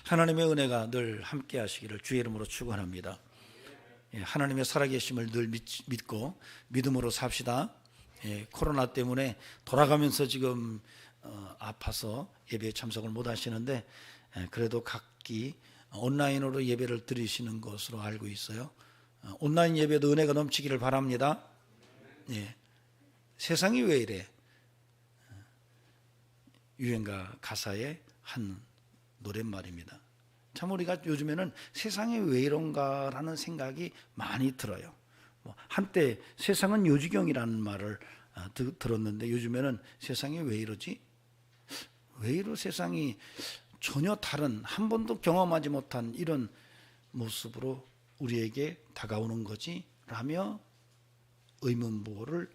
하나님의 은혜가 늘 함께 하시기를 주의 이름으로 축원합니다. 하나님의 살아계심을 늘 믿고 믿음으로 삽시다. 코로나 때문에 돌아가면서 지금 아파서 예배에 참석을 못 하시는데 그래도 각기 온라인으로 예배를 드리시는 것으로 알고 있어요. 온라인 예배도 은혜가 넘치기를 바랍니다. 세상이 왜 이래? 유행가 가사의 한 노랫말입니다. 참 우리가 요즘에는 세상이 왜 이런가라는 생각이 많이 들어요. 한때 세상은 요지경이라는 말을 들었는데 요즘에는 세상이 왜 이러지? 왜 이러 세상이 전혀 다른 한 번도 경험하지 못한 이런 모습으로 우리에게 다가오는 거지? 라며 의문부호를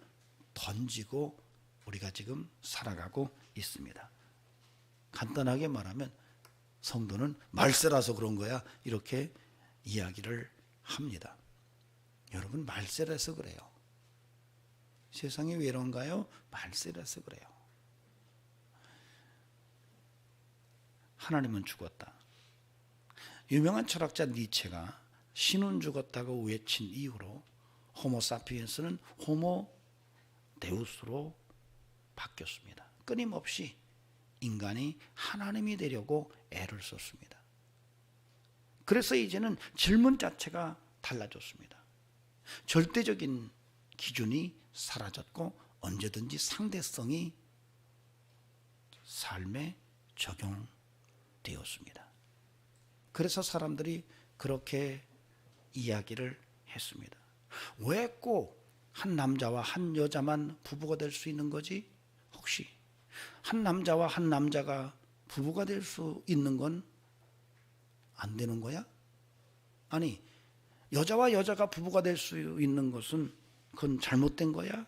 던지고 우리가 지금 살아가고 있습니다. 간단하게 말하면 성도는 말세라서 그런 거야 이렇게 이야기를 합니다. 여러분 말세라서 그래요. 세상이 왜 이런가요? 말세라서 그래요. 하나님은 죽었다. 유명한 철학자 니체가 신은 죽었다고 외친 이후로 호모사피엔스는 호모 데우스로 바뀌었습니다. 끊임없이 인간이 하나님이 되려고 애를 썼습니다. 그래서 이제는 질문 자체가 달라졌습니다. 절대적인 기준이 사라졌고 언제든지 상대성이 삶에 적용되었습니다. 그래서 사람들이 그렇게 이야기를 했습니다. 왜 꼭 한 남자와 한 여자만 부부가 될 수 있는 거지? 혹시 한 남자와 한 남자가 부부가 될 수 있는 건 안 되는 거야? 아니, 여자와 여자가 부부가 될 수 있는 것은 그건 잘못된 거야?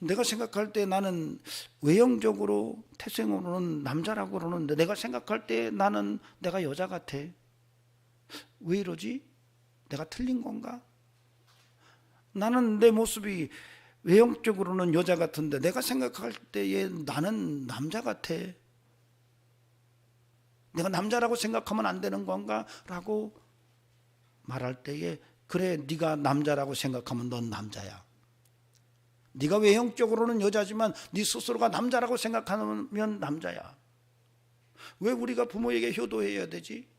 내가 생각할 때 나는 외형적으로 태생으로는 남자라고 그러는데 내가 생각할 때 나는 내가 여자 같아. 왜 이러지? 내가 틀린 건가? 나는 내 모습이 외형적으로는 여자 같은데 내가 생각할 때에 나는 남자 같아. 내가 남자라고 생각하면 안 되는 건가? 라고 말할 때에 그래 네가 남자라고 생각하면 넌 남자야. 네가 외형적으로는 여자지만 네 스스로가 남자라고 생각하면 남자야. 왜 우리가 부모에게 효도해야 되지?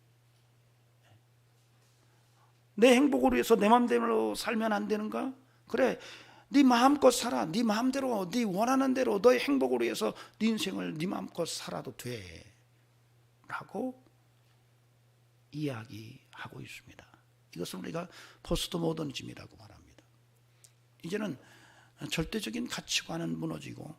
내 행복을 위해서 내 마음대로 살면 안 되는가? 그래, 네 마음껏 살아. 네 마음대로, 네 원하는 대로 너의 행복을 위해서 네 인생을 네 마음껏 살아도 돼 라고 이야기하고 있습니다. 이것을 우리가 포스트 모더니즘이라고 말합니다. 이제는 절대적인 가치관은 무너지고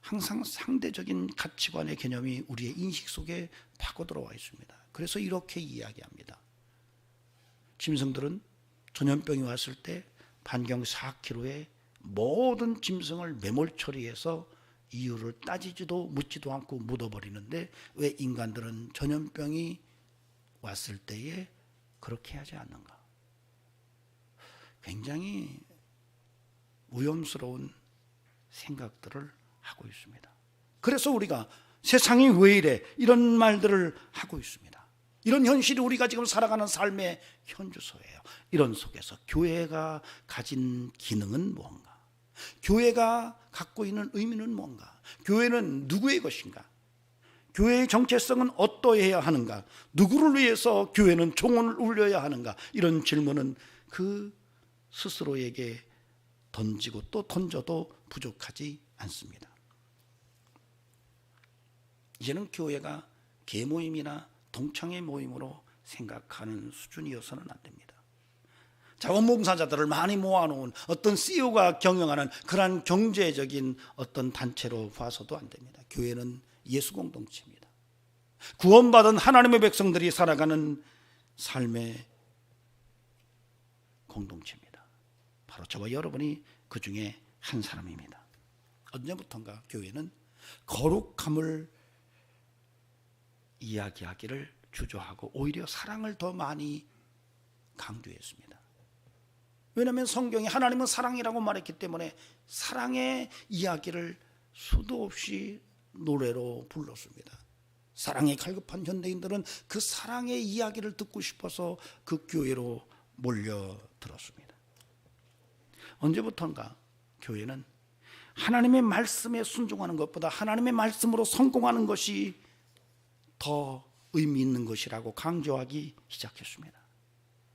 항상 상대적인 가치관의 개념이 우리의 인식 속에 파고들어와 있습니다. 그래서 이렇게 이야기합니다. 짐승들은 전염병이 왔을 때 반경 4km의 모든 짐승을 매몰 처리해서 이유를 따지지도 묻지도 않고 묻어버리는데 왜 인간들은 전염병이 왔을 때에 그렇게 하지 않는가? 굉장히 위험스러운 생각들을 하고 있습니다. 그래서 우리가 세상이 왜 이래 이런 말들을 하고 있습니다. 이런 현실이 우리가 지금 살아가는 삶의 현주소예요. 이런 속에서 교회가 가진 기능은 뭔가? 교회가 갖고 있는 의미는 뭔가? 교회는 누구의 것인가? 교회의 정체성은 어떠해야 하는가? 누구를 위해서 교회는 종언을 울려야 하는가? 이런 질문은 그 스스로에게 던지고 또 던져도 부족하지 않습니다. 이제는 교회가 계모임이나 동창회 모임으로 생각하는 수준이어서는 안 됩니다. 자원봉사자들을 많이 모아놓은 어떤 CEO가 경영하는 그러한 경제적인 어떤 단체로 봐서도 안 됩니다. 교회는 예수 공동체입니다. 구원받은 하나님의 백성들이 살아가는 삶의 공동체입니다. 바로 저와 여러분이 그 중에 한 사람입니다. 언제부턴가 교회는 거룩함을 이야기하기를 주저하고 오히려 사랑을 더 많이 강조했습니다. 왜냐하면 성경이 하나님은 사랑이라고 말했기 때문에 사랑의 이야기를 수도 없이 노래로 불렀습니다. 사랑에 갈급한 현대인들은 그 사랑의 이야기를 듣고 싶어서 그 교회로 몰려들었습니다. 언제부턴가 교회는 하나님의 말씀에 순종하는 것보다 하나님의 말씀으로 성공하는 것이 더 의미 있는 것이라고 강조하기 시작했습니다.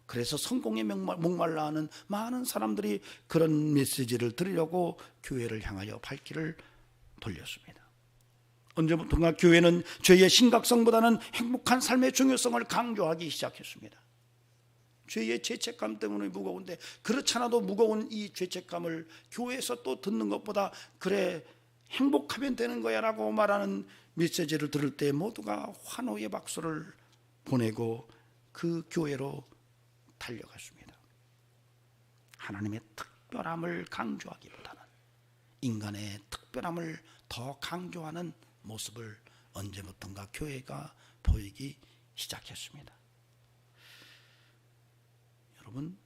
그래서 성공에 목말라 하는 많은 사람들이 그런 메시지를 들으려고 교회를 향하여 발길을 돌렸습니다. 언제부턴가 교회는 죄의 심각성보다는 행복한 삶의 중요성을 강조하기 시작했습니다. 죄의 죄책감 때문에 무거운데 그렇지 않아도 무거운 이 죄책감을 교회에서 또 듣는 것보다 그래 행복하면 되는 거야 라고 말하는 메시지를 들을 때 모두가 환호의 박수를 보내고 그 교회로 달려갔습니다. 하나님의 특별함을 강조하기보다는 인간의 특별함을 더 강조하는 모습을 언제부턴가 교회가 보이기 시작했습니다. 여러분,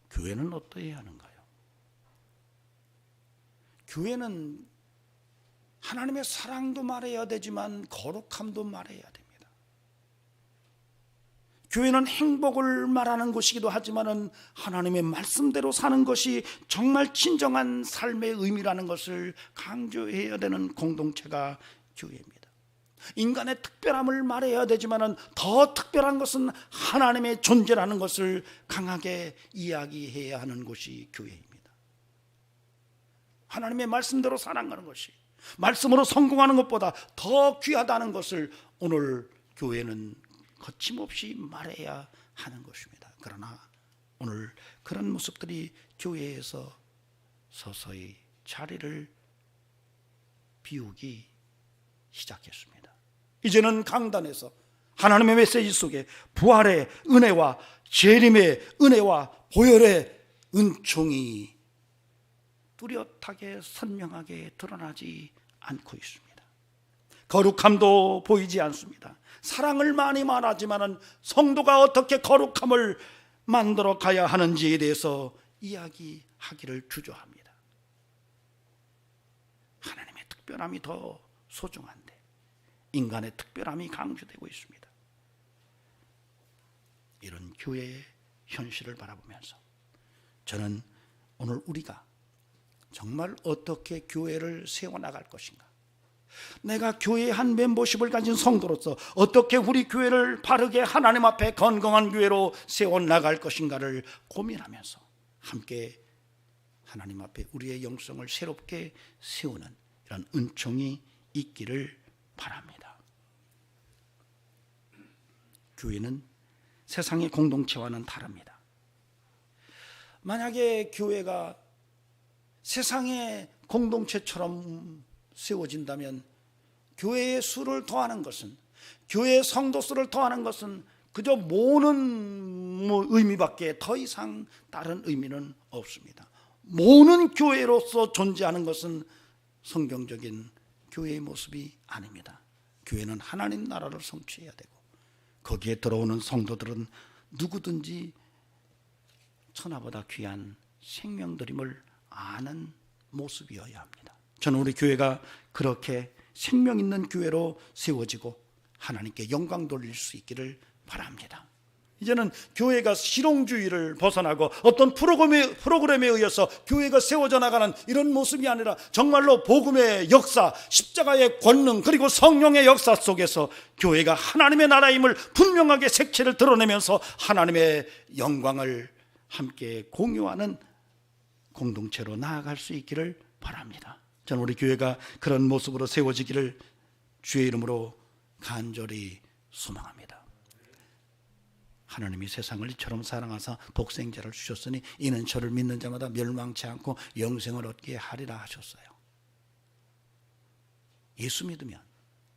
교회는 어떠해야 하는가요? 교회는 하나님의 사랑도 말해야 되지만 거룩함도 말해야 됩니다. 교회는 행복을 말하는 곳이기도 하지만 하나님의 말씀대로 사는 것이 정말 진정한 삶의 의미라는 것을 강조해야 되는 공동체가 교회입니다. 인간의 특별함을 말해야 되지만 더 특별한 것은 하나님의 존재라는 것을 강하게 이야기해야 하는 곳이 교회입니다. 하나님의 말씀대로 살아가는 것이 말씀으로 성공하는 것보다 더 귀하다는 것을 오늘 교회는 거침없이 말해야 하는 것입니다. 그러나 오늘 그런 모습들이 교회에서 서서히 자리를 비우기 시작했습니다. 이제는 강단에서 하나님의 메시지 속에 부활의 은혜와 재림의 은혜와 보혈의 은총이 뚜렷하게 선명하게 드러나지 않고 있습니다. 거룩함도 보이지 않습니다. 사랑을 많이 말하지만 성도가 어떻게 거룩함을 만들어 가야 하는지에 대해서 이야기하기를 주저합니다. 하나님의 특별함이 더 소중한데 인간의 특별함이 강조되고 있습니다. 이런 교회의 현실을 바라보면서 저는 오늘 우리가 정말 어떻게 교회를 세워나갈 것인가, 내가 교회의 한 멤버십을 가진 성도로서 어떻게 우리 교회를 바르게 하나님 앞에 건강한 교회로 세워나갈 것인가를 고민하면서 함께 하나님 앞에 우리의 영성을 새롭게 세우는 이런 은총이 있기를 바랍니다. 교회는 세상의 공동체와는 다릅니다. 만약에 교회가 세상의 공동체처럼 세워진다면 교회의 수를 더하는 것은, 교회의 성도 수를 더하는 것은 그저 모으는 의미밖에 더 이상 다른 의미는 없습니다. 모으는 교회로서 존재하는 것은 성경적인 교회의 모습이 아닙니다. 교회는 하나님 나라를 성취해야 되고 거기에 들어오는 성도들은 누구든지 천하보다 귀한 생명들임을 아는 모습이어야 합니다. 저는 우리 교회가 그렇게 생명 있는 교회로 세워지고 하나님께 영광 돌릴 수 있기를 바랍니다. 이제는 교회가 실용주의를 벗어나고 어떤 프로그램에 의해서 교회가 세워져 나가는 이런 모습이 아니라 정말로 복음의 역사, 십자가의 권능, 그리고 성령의 역사 속에서 교회가 하나님의 나라임을 분명하게 색채를 드러내면서 하나님의 영광을 함께 공유하는 공동체로 나아갈 수 있기를 바랍니다. 저는 우리 교회가 그런 모습으로 세워지기를 주의 이름으로 간절히 소망합니다. 하나님이 세상을 이처럼 사랑하사 독생자를 주셨으니 이는 저를 믿는 자마다 멸망치 않고 영생을 얻게 하리라 하셨어요. 예수 믿으면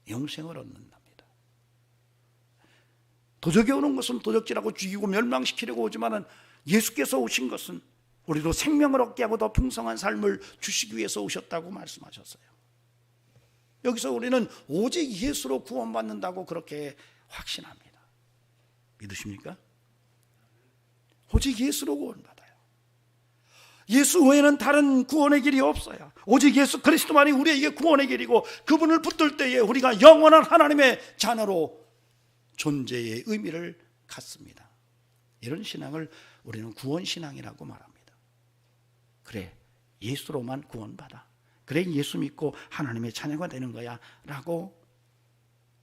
영생을 얻는답니다. 도적이 오는 것은 도적질하고 죽이고 멸망시키려고 오지만 예수께서 오신 것은 우리로 생명을 얻게 하고 더 풍성한 삶을 주시기 위해서 오셨다고 말씀하셨어요. 여기서 우리는 오직 예수로 구원받는다고 그렇게 확신합니다. 믿으십니까? 오직 예수로 구원받아요. 예수 외에는 다른 구원의 길이 없어요. 오직 예수 그리스도만이 우리에게 구원의 길이고, 그분을 붙들 때에 우리가 영원한 하나님의 자녀로 존재의 의미를 갖습니다. 이런 신앙을 우리는 구원신앙이라고 말합니다. 그래, 예수로만 구원받아, 그래 예수 믿고 하나님의 자녀가 되는 거야 라고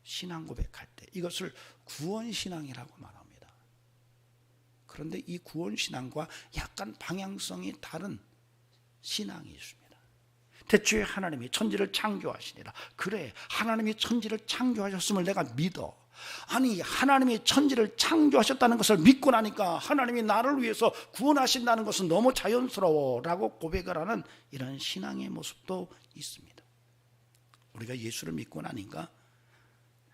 신앙 고백할 때 이것을 구원신앙이라고 말합니다. 그런데 이 구원신앙과 약간 방향성이 다른 신앙이 있습니다. 태초에 하나님이 천지를 창조하시니라. 그래, 하나님이 천지를 창조하셨음을 내가 믿어. 아니, 하나님이 천지를 창조하셨다는 것을 믿고 나니까 하나님이 나를 위해서 구원하신다는 것은 너무 자연스러워 라고 고백을 하는 이런 신앙의 모습도 있습니다. 우리가 예수를 믿고 나니까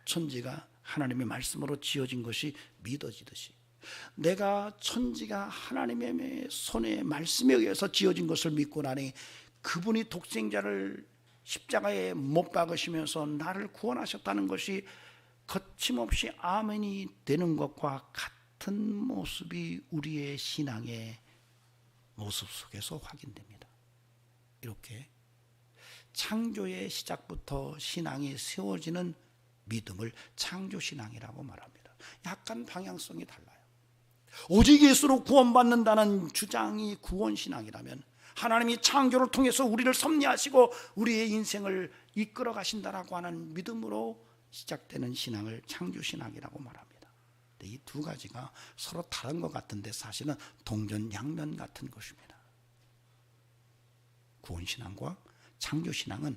천지가 하나님의 말씀으로 지어진 것이 믿어지듯이, 내가 천지가 하나님의 손의 말씀에 의해서 지어진 것을 믿고 나니 그분이 독생자를 십자가에 못 박으시면서 나를 구원하셨다는 것이 거침없이 아멘이 되는 것과 같은 모습이 우리의 신앙의 모습 속에서 확인됩니다. 이렇게 창조의 시작부터 신앙이 세워지는 믿음을 창조신앙이라고 말합니다. 약간 방향성이 달라요. 오직 예수로 구원받는다는 주장이 구원신앙이라면, 하나님이 창조를 통해서 우리를 섭리하시고 우리의 인생을 이끌어 가신다라고 하는 믿음으로 시작되는 신앙을 창조신앙이라고 말합니다. 이 두 가지가 서로 다른 것 같은데 사실은 동전양면 같은 것입니다. 구원신앙과 창조신앙은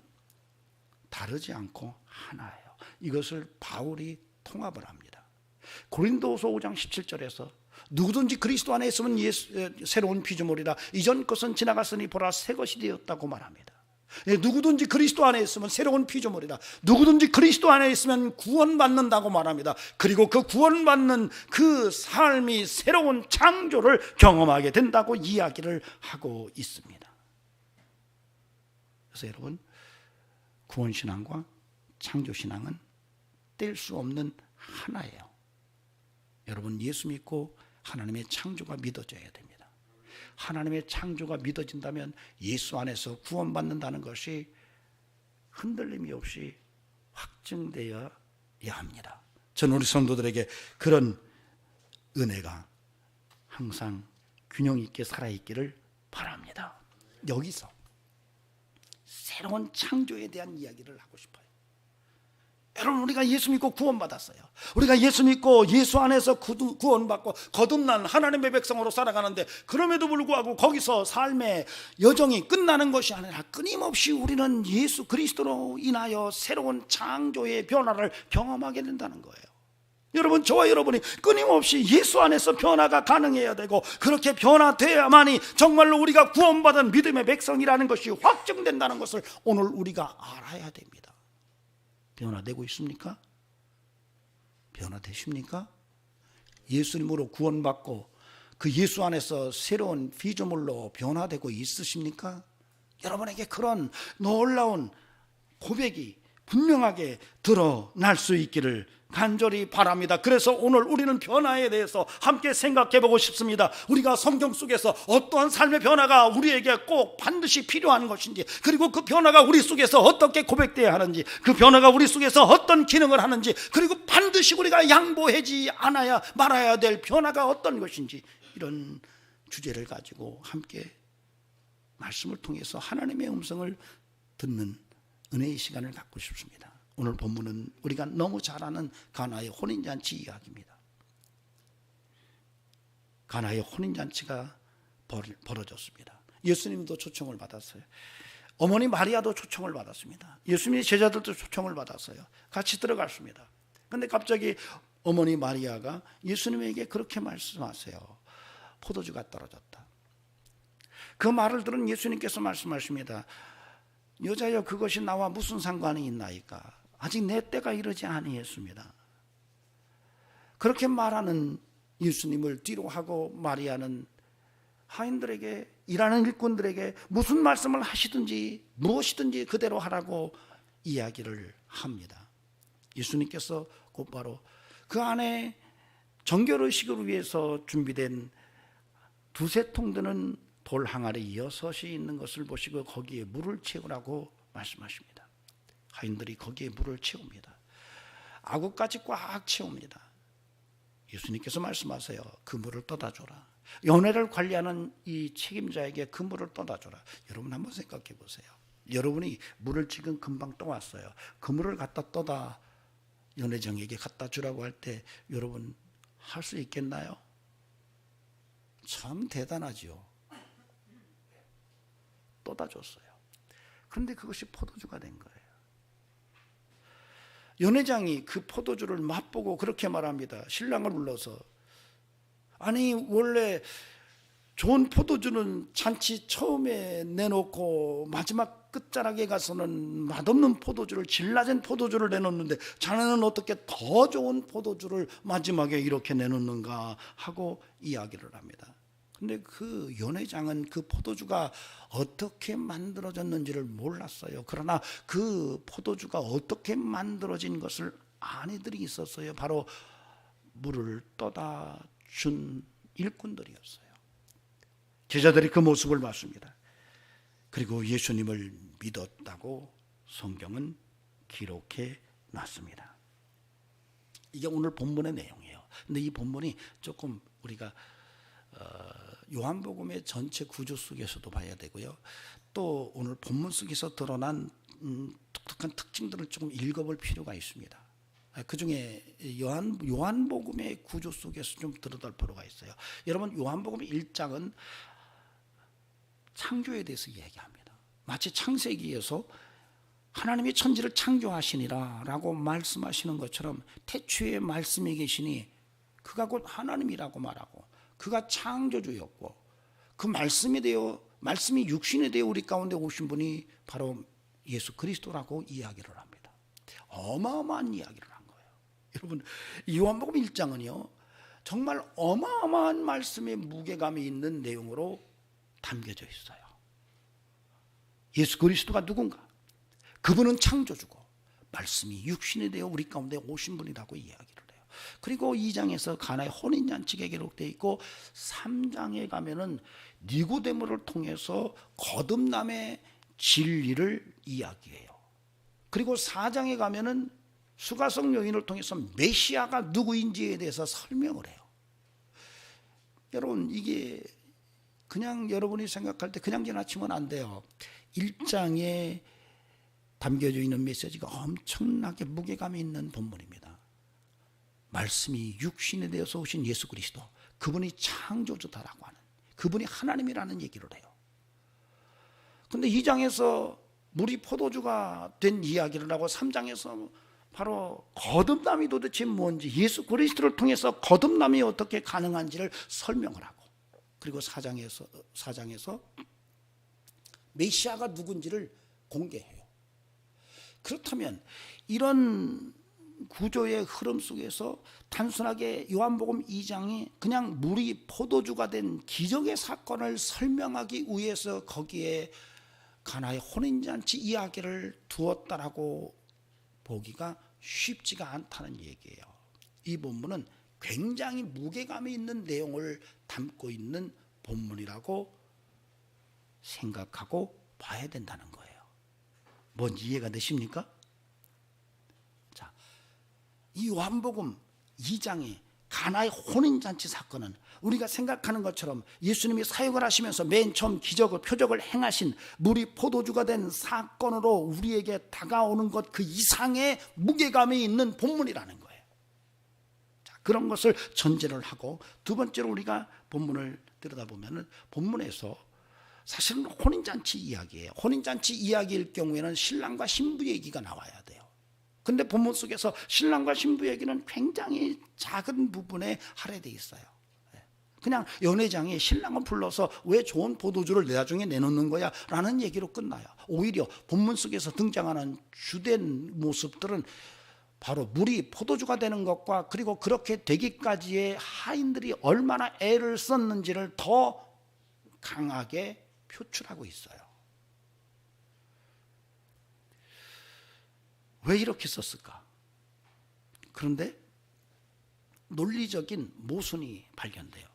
다르지 않고 하나예요. 이것을 바울이 통합을 합니다. 고린도후서 5장 17절에서 누구든지 그리스도 안에 있으면 새로운 피조물이라, 이전 것은 지나갔으니 보라 새 것이 되었다고 말합니다. 누구든지 그리스도 안에 있으면 새로운 피조물이다. 누구든지 그리스도 안에 있으면 구원받는다고 말합니다. 그리고 그 구원받는 그 삶이 새로운 창조를 경험하게 된다고 이야기를 하고 있습니다. 그래서 여러분, 구원신앙과 창조신앙은 뗄 수 없는 하나예요. 여러분, 예수 믿고 하나님의 창조가 믿어져야 됩니다. 하나님의 창조가 믿어진다면 예수 안에서 구원받는다는 것이 흔들림이 없이 확증되어야 합니다. 저는 우리 성도들에게 그런 은혜가 항상 균형 있게 살아있기를 바랍니다. 여기서 새로운 창조에 대한 이야기를 하고 싶어요. 여러분, 우리가 예수 믿고 구원받았어요. 우리가 예수 믿고 예수 안에서 구원받고 거듭난 하나님의 백성으로 살아가는데, 그럼에도 불구하고 거기서 삶의 여정이 끝나는 것이 아니라 끊임없이 우리는 예수 그리스도로 인하여 새로운 창조의 변화를 경험하게 된다는 거예요. 여러분, 저와 여러분이 끊임없이 예수 안에서 변화가 가능해야 되고, 그렇게 변화되어야만이 정말로 우리가 구원받은 믿음의 백성이라는 것이 확증된다는 것을 오늘 우리가 알아야 됩니다. 변화되고 있습니까? 변화되십니까? 예수님으로 구원받고 그 예수 안에서 새로운 피조물로 변화되고 있으십니까? 여러분에게 그런 놀라운 고백이 분명하게 드러날 수 있기를 간절히 바랍니다. 그래서 오늘 우리는 변화에 대해서 함께 생각해 보고 싶습니다. 우리가 성경 속에서 어떠한 삶의 변화가 우리에게 꼭 반드시 필요한 것인지, 그리고 그 변화가 우리 속에서 어떻게 고백되어야 하는지, 그 변화가 우리 속에서 어떤 기능을 하는지, 그리고 반드시 우리가 양보하지 않아야 말아야 될 변화가 어떤 것인지, 이런 주제를 가지고 함께 말씀을 통해서 하나님의 음성을 듣는 은혜의 시간을 갖고 싶습니다. 오늘 본문은 우리가 너무 잘 아는 가나의 혼인잔치 이야기입니다. 가나의 혼인잔치가 벌어졌습니다. 예수님도 초청을 받았어요. 어머니 마리아도 초청을 받았습니다. 예수님의 제자들도 초청을 받았어요. 같이 들어갔습니다. 그런데 갑자기 어머니 마리아가 예수님에게 그렇게 말씀하세요. 포도주가 떨어졌다. 그 말을 들은 예수님께서 말씀하십니다. 여자여, 그것이 나와 무슨 상관이 있나이까? 아직 내 때가 이르지 아니했습니다. 그렇게 말하는 예수님을 뒤로 하고 마리아는 하인들에게, 일하는 일꾼들에게 무슨 말씀을 하시든지 무엇이든지 그대로 하라고 이야기를 합니다. 예수님께서 곧바로 그 안에 정결의식을 위해서 준비된 두세 통 드는 돌 항아리 6이 있는 것을 보시고 거기에 물을 채우라고 말씀하십니다. 하인들이 거기에 물을 채웁니다. 아구까지 꽉 채웁니다. 예수님께서 말씀하세요. 그 물을 떠다 줘라. 연회를 관리하는 이 책임자에게 그 물을 떠다 줘라. 여러분 한번 생각해 보세요. 여러분이 물을 지금 금방 떠왔어요. 그 물을 갖다 떠다 연회장에게 갖다 주라고 할 때 여러분 할 수 있겠나요? 참 대단하죠. 떠다 줬어요. 그런데 그것이 포도주가 된 거예요. 연회장이 그 포도주를 맛보고 그렇게 말합니다. 신랑을 불러서, 아니 원래 좋은 포도주는 잔치 처음에 내놓고 마지막 끝자락에 가서는 맛없는 포도주를, 질 낮은 포도주를 내놓는데 자네는 어떻게 더 좋은 포도주를 마지막에 이렇게 내놓는가 하고 이야기를 합니다. 근데 그 연회장은 그 포도주가 어떻게 만들어졌는지를 몰랐어요. 그러나 그 포도주가 어떻게 만들어진 것을 아내들이 있었어요. 바로 물을 떠다 준 일꾼들이었어요. 제자들이 그 모습을 봤습니다. 그리고 예수님을 믿었다고 성경은 기록해 놨습니다. 이게 오늘 본문의 내용이에요. 근데 이 본문이 조금 우리가 요한복음의 전체 구조 속에서도 봐야 되고요. 또 오늘 본문 속에서 드러난 독특한 특징들을 조금 읽어볼 필요가 있습니다. 그 중에 요한복음의 구조 속에서 좀 들어볼 필요가 있어요. 여러분, 요한복음 1장은 창조에 대해서 이야기합니다. 마치 창세기에서 하나님이 천지를 창조하시니라 라고 말씀하시는 것처럼 태초에 말씀이 계시니 그가 곧 하나님이라고 말하고, 그가 창조주였고, 그 말씀이 육신이 되어 우리 가운데 오신 분이 바로 예수 그리스도라고 이야기를 합니다. 어마어마한 이야기를 한 거예요. 여러분, 요한복음 1장은요 정말 어마어마한 말씀의 무게감이 있는 내용으로 담겨져 있어요. 예수 그리스도가 누군가? 그분은 창조주고 말씀이 육신이 되어 우리 가운데 오신 분이라고 이야기를 해요. 그리고 2장에서 가나의 혼인잔치가 기록되어 있고, 3장에 가면은 니고데모를 통해서 거듭남의 진리를 이야기해요. 그리고 4장에 가면은 수가성 여인을 통해서 메시아가 누구인지에 대해서 설명을 해요. 여러분, 이게 그냥 여러분이 생각할 때 그냥 지나치면 안 돼요. 1장에 담겨져 있는 메시지가 엄청나게 무게감이 있는 본문입니다. 말씀이 육신이 되어서 오신 예수 그리스도, 그분이 창조주다라고 하는, 그분이 하나님이라는 얘기를 해요. 그런데 2장에서 물이 포도주가 된 이야기를 하고, 3장에서 바로 거듭남이 도대체 뭔지, 예수 그리스도를 통해서 거듭남이 어떻게 가능한지를 설명을 하고, 그리고 4장에서 메시아가 누군지를 공개해요. 그렇다면 이런 구조의 흐름 속에서 단순하게 요한복음 2장이 그냥 물이 포도주가 된 기적의 사건을 설명하기 위해서 거기에 가나의 혼인잔치 이야기를 두었다라고 보기가 쉽지가 않다는 얘기예요. 이 본문은 굉장히 무게감이 있는 내용을 담고 있는 본문이라고 생각하고 봐야 된다는 거예요. 뭔지 이해가 되십니까? 자, 이 요한복음 2장의 가나의 혼인잔치 사건은 우리가 생각하는 것처럼 예수님이 사역을 하시면서 맨 처음 기적을, 표적을 행하신 물이 포도주가 된 사건으로 우리에게 다가오는 것 그 이상의 무게감이 있는 본문이라는 거예요. 자, 그런 것을 전제를 하고, 두 번째로 우리가 본문을 들여다보면 본문에서 사실은 혼인잔치 이야기예요. 혼인잔치 이야기일 경우에는 신랑과 신부 얘기가 나와야 돼요. 근데 본문 속에서 신랑과 신부 얘기는 굉장히 작은 부분에 할애되어 있어요. 그냥 연회장이 신랑을 불러서 왜 좋은 포도주를 나중에 내놓는 거야 라는 얘기로 끝나요. 오히려 본문 속에서 등장하는 주된 모습들은 바로 물이 포도주가 되는 것과, 그리고 그렇게 되기까지의 하인들이 얼마나 애를 썼는지를 더 강하게 표출하고 있어요. 왜 이렇게 썼을까? 그런데 논리적인 모순이 발견돼요.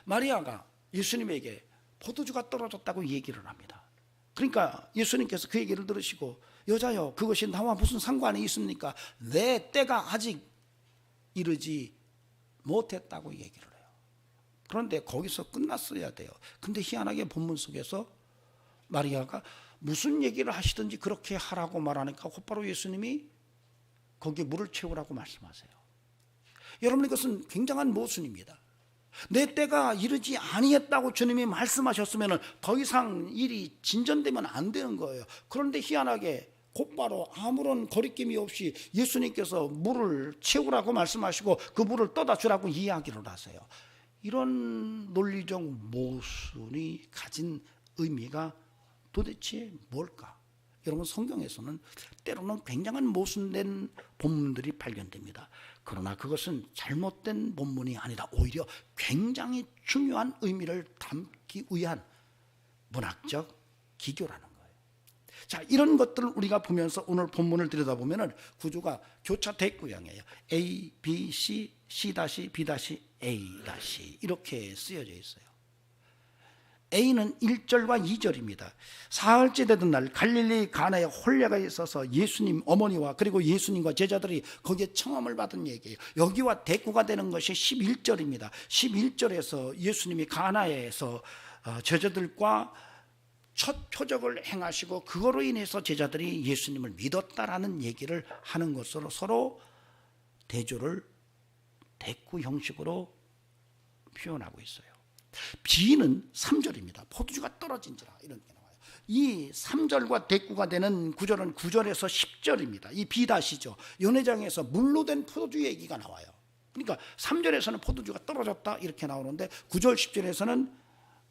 마리아가 예수님에게 포도주가 떨어졌다고 얘기를 합니다. 그러니까 예수님께서 그 얘기를 들으시고 여자여 그것이 나와 무슨 상관이 있습니까? 내 때가 아직 이르지 못했다고 얘기를 해요. 그런데 거기서 끝났어야 돼요. 근데 희한하게 본문 속에서 마리아가 무슨 얘기를 하시든지 그렇게 하라고 말하니까 곧바로 예수님이 거기에 물을 채우라고 말씀하세요. 여러분, 이것은 굉장한 모순입니다. 내 때가 이르지 아니했다고 주님이 말씀하셨으면 더 이상 일이 진전되면 안 되는 거예요. 그런데 희한하게 곧바로 아무런 거리낌이 없이 예수님께서 물을 채우라고 말씀하시고 그 물을 떠다 주라고 이야기를 하세요. 이런 논리적 모순이 가진 의미가 도대체 뭘까? 여러분, 성경에서는 때로는 굉장한 모순된 본문들이 발견됩니다. 그러나 그것은 잘못된 본문이 아니라 오히려 굉장히 중요한 의미를 담기 위한 문학적 기교라는 거예요. 자, 이런 것들을 우리가 보면서 오늘 본문을 들여다보면 구조가 교차 대구형이에요. A, B, C, C-, B-, A- 이렇게 쓰여져 있어요. A는 1절과 2절입니다. 사흘째 되던 날 갈릴리 가나에 혼례가 있어서 예수님 어머니와 그리고 예수님과 제자들이 거기에 청함을 받은 얘기예요. 여기와 대꾸가 되는 것이 11절입니다. 11절에서 예수님이 가나에서 제자들과 첫 표적을 행하시고 그거로 인해서 제자들이 예수님을 믿었다라는 얘기를 하는 것으로 서로 대조를 대꾸 형식으로 표현하고 있어요. B는 3절입니다. 포도주가 떨어진지라 이런 게 나와요. 이 3절과 대꾸가 되는 구절은 9절에서 10절입니다. 이 B죠. 연회장에서 물로 된 포도주 얘기가 나와요. 그러니까 3절에서는 포도주가 떨어졌다 이렇게 나오는데 9절 10절에서는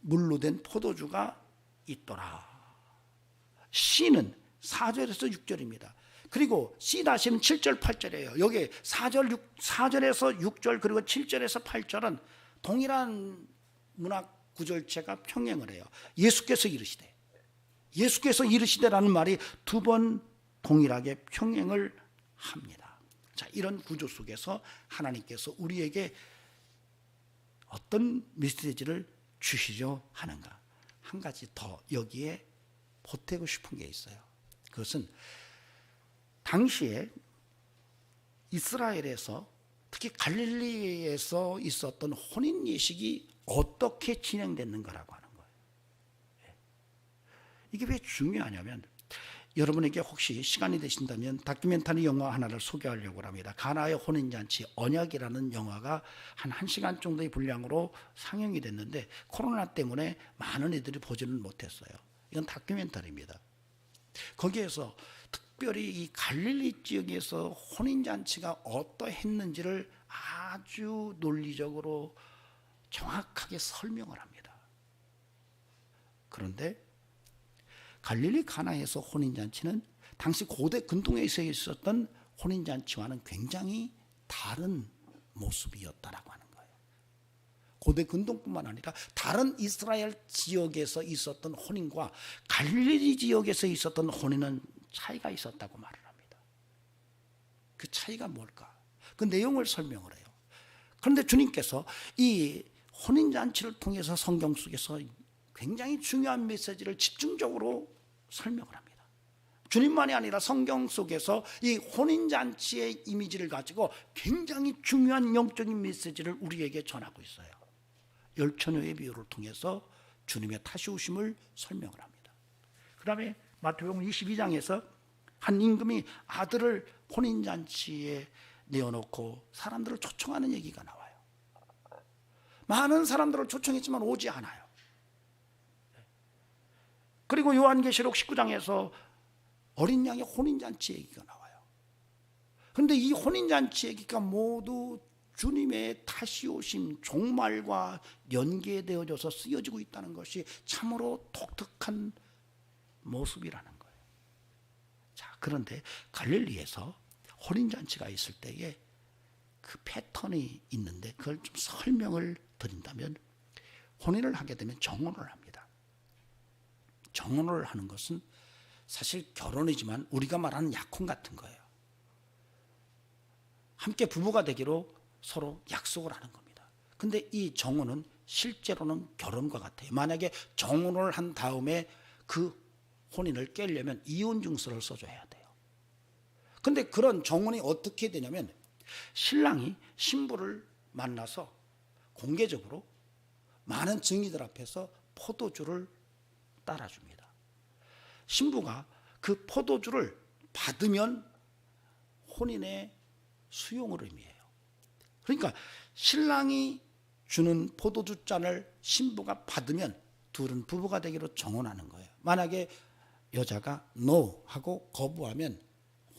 물로 된 포도주가 있더라. C는 4절에서 6절입니다. 그리고 C'는 7절 8절이에요. 여기 4절에서 6절 그리고 7절에서 8절은 동일한 문학 구절체가 평행을 해요. 예수께서 이르시되라는 말이 두 번 동일하게 평행을 합니다. 자, 이런 구조 속에서 하나님께서 우리에게 어떤 메시지를 주시려 하는가? 한 가지 더 여기에 보태고 싶은 게 있어요. 그것은 당시에 이스라엘에서 특히 갈릴리에서 있었던 혼인 예식이 어떻게 진행됐는가라고 하는 거예요. 이게 왜 중요하냐면 여러분에게 혹시 시간이 되신다면 다큐멘터리 영화 하나를 소개하려고 합니다. 가나의 혼인잔치 언약이라는 영화가 한 1시간 정도의 분량으로 상영이 됐는데 코로나 때문에 많은 이들이 보지는 못했어요. 이건 다큐멘터리입니다. 거기에서 특별히 이 갈릴리 지역에서 혼인잔치가 어떠했는지를 아주 논리적으로 정확하게 설명을 합니다. 그런데 갈릴리 가나에서 혼인잔치는 당시 고대 근동에서 있었던 혼인잔치와는 굉장히 다른 모습이었다라고 하는 거예요. 고대 근동뿐만 아니라 다른 이스라엘 지역에서 있었던 혼인과 갈릴리 지역에서 있었던 혼인은 차이가 있었다고 말을 합니다. 그 차이가 뭘까? 그 내용을 설명을 해요. 그런데 주님께서 이 혼인잔치를 통해서 성경 속에서 굉장히 중요한 메시지를 집중적으로 설명을 합니다. 주님만이 아니라 성경 속에서 이 혼인잔치의 이미지를 가지고 굉장히 중요한 영적인 메시지를 우리에게 전하고 있어요. 열처녀의 비유를 통해서 주님의 다시 오심을 설명을 합니다. 그 다음에 마태복음 22장에서 한 임금이 아들을 혼인잔치에 내어놓고 사람들을 초청하는 얘기가 나와요. 많은 사람들을 초청했지만 오지 않아요. 그리고 요한계시록 19장에서 어린 양의 혼인잔치 얘기가 나와요. 그런데 이 혼인잔치 얘기가 모두 주님의 다시 오심 종말과 연계되어져서 쓰여지고 있다는 것이 참으로 독특한 모습이라는 거예요. 자, 그런데 갈릴리에서 혼인잔치가 있을 때에 그 패턴이 있는데 그걸 좀 설명을 드린다면 혼인을 하게 되면 정혼을 합니다. 정혼을 하는 것은 사실 결혼이지만 우리가 말하는 약혼 같은 거예요. 함께 부부가 되기로 서로 약속을 하는 겁니다. 근데 이 정혼은 실제로는 결혼과 같아요. 만약에 정혼을 한 다음에 그 혼인을 깨려면 이혼 증서를 써줘야 돼요. 근데 그런 정혼이 어떻게 되냐면 신랑이 신부를 만나서 공개적으로 많은 증인들 앞에서 포도주를 따라줍니다. 신부가 그 포도주를 받으면 혼인의 수용을 의미해요. 그러니까 신랑이 주는 포도주 잔을 신부가 받으면 둘은 부부가 되기로 정혼하는 거예요. 만약에 여자가 no 하고 거부하면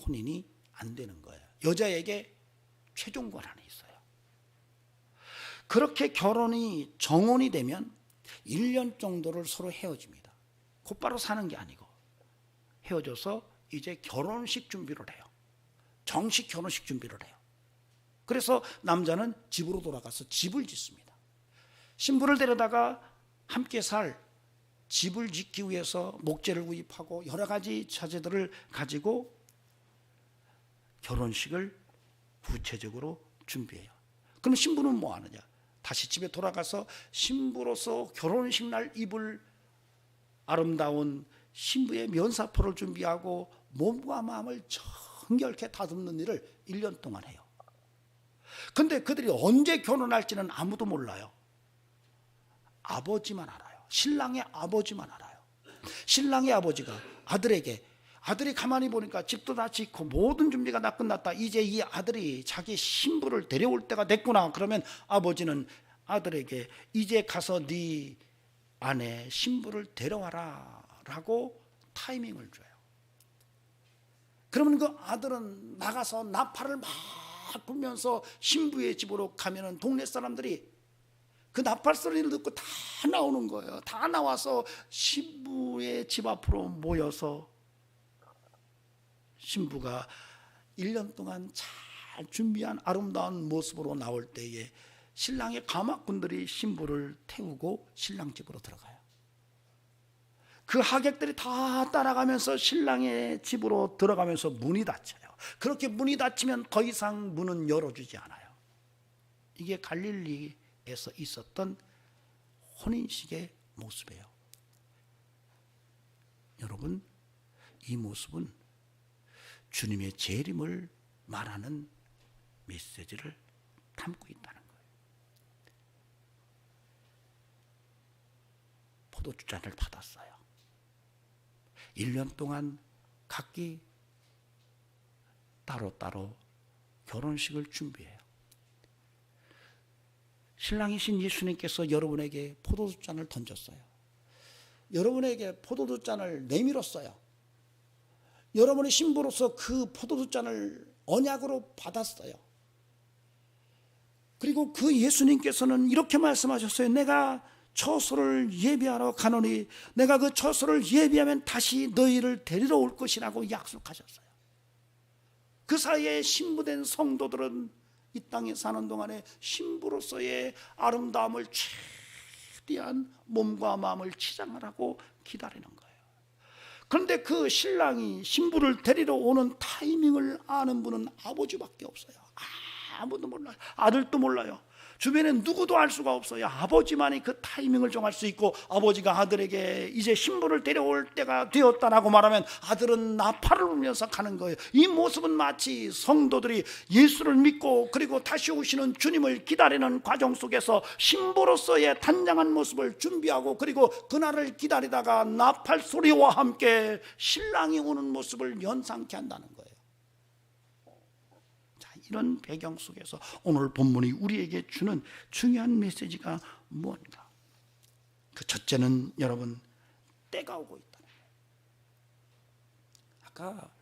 혼인이 안 되는 거예요. 여자에게 최종 권한이 있어요. 그렇게 결혼이 정혼이 되면 1년 정도를 서로 헤어집니다. 곧바로 사는 게 아니고 헤어져서 이제 결혼식 준비를 해요. 정식 결혼식 준비를 해요. 그래서 남자는 집으로 돌아가서 집을 짓습니다. 신부를 데려다가 함께 살 집을 짓기 위해서 목재를 구입하고 여러 가지 자재들을 가지고 결혼식을 구체적으로 준비해요. 그럼 신부는 뭐 하느냐? 다시 집에 돌아가서 신부로서 결혼식 날 입을 아름다운 신부의 면사포를 준비하고 몸과 마음을 정결케 다듬는 일을 1년 동안 해요. 근데 그들이 언제 결혼할지는 아무도 몰라요. 아버지만 알아요. 신랑의 아버지만 알아요. 신랑의 아버지가 아들에게, 아들이 가만히 보니까 집도 다 짓고 모든 준비가 다 끝났다. 이제 이 아들이 자기 신부를 데려올 때가 됐구나. 그러면 아버지는 아들에게 이제 가서 네 아내 신부를 데려와라 라고 타이밍을 줘요. 그러면 그 아들은 나가서 나팔을 막 불면서 신부의 집으로 가면은 동네 사람들이 그 나팔 소리를 듣고 다 나오는 거예요. 다 나와서 신부의 집 앞으로 모여서 신부가 1년 동안 잘 준비한 아름다운 모습으로 나올 때에 신랑의 가마꾼들이 신부를 태우고 신랑 집으로 들어가요. 그 하객들이 다 따라가면서 신랑의 집으로 들어가면서 문이 닫혀요. 그렇게 문이 닫히면 더 이상 문은 열어주지 않아요. 이게 갈릴리에서 있었던 혼인식의 모습이에요. 여러분, 이 모습은 주님의 재림을 말하는 메시지를 담고 있다는 거예요. 포도주잔을 받았어요. 1년 동안 각기 따로따로 결혼식을 준비해요. 신랑이신 예수님께서 여러분에게 포도주잔을 던졌어요. 여러분에게 포도주잔을 내밀었어요. 여러분의 신부로서 그 포도주잔을 언약으로 받았어요. 그리고 그 예수님께서는 이렇게 말씀하셨어요. 내가 처소를 예비하러 가노니 내가 그 처소를 예비하면 다시 너희를 데리러 올 것이라고 약속하셨어요. 그 사이에 신부된 성도들은 이 땅에 사는 동안에 신부로서의 아름다움을 최대한 몸과 마음을 치장하라고 기다리는 거예요. 그런데 그 신랑이 신부를 데리러 오는 타이밍을 아는 분은 아버지밖에 없어요. 아무도 몰라요. 아들도 몰라요. 주변에 누구도 알 수가 없어요. 아버지만이 그 타이밍을 정할 수 있고, 아버지가 아들에게 이제 신부를 데려올 때가 되었다라고 말하면 아들은 나팔을 불면서 가는 거예요. 이 모습은 마치 성도들이 예수를 믿고 그리고 다시 오시는 주님을 기다리는 과정 속에서 신부로서의 단장한 모습을 준비하고 그리고 그날을 기다리다가 나팔 소리와 함께 신랑이 오는 모습을 연상케 한다는 거예요. 이런 배경 속에서 오늘 본문이 우리에게 주는 중요한 메시지가 무엇인가? 그 첫째는 여러분, 때가 오고 있다는 거예요. 아까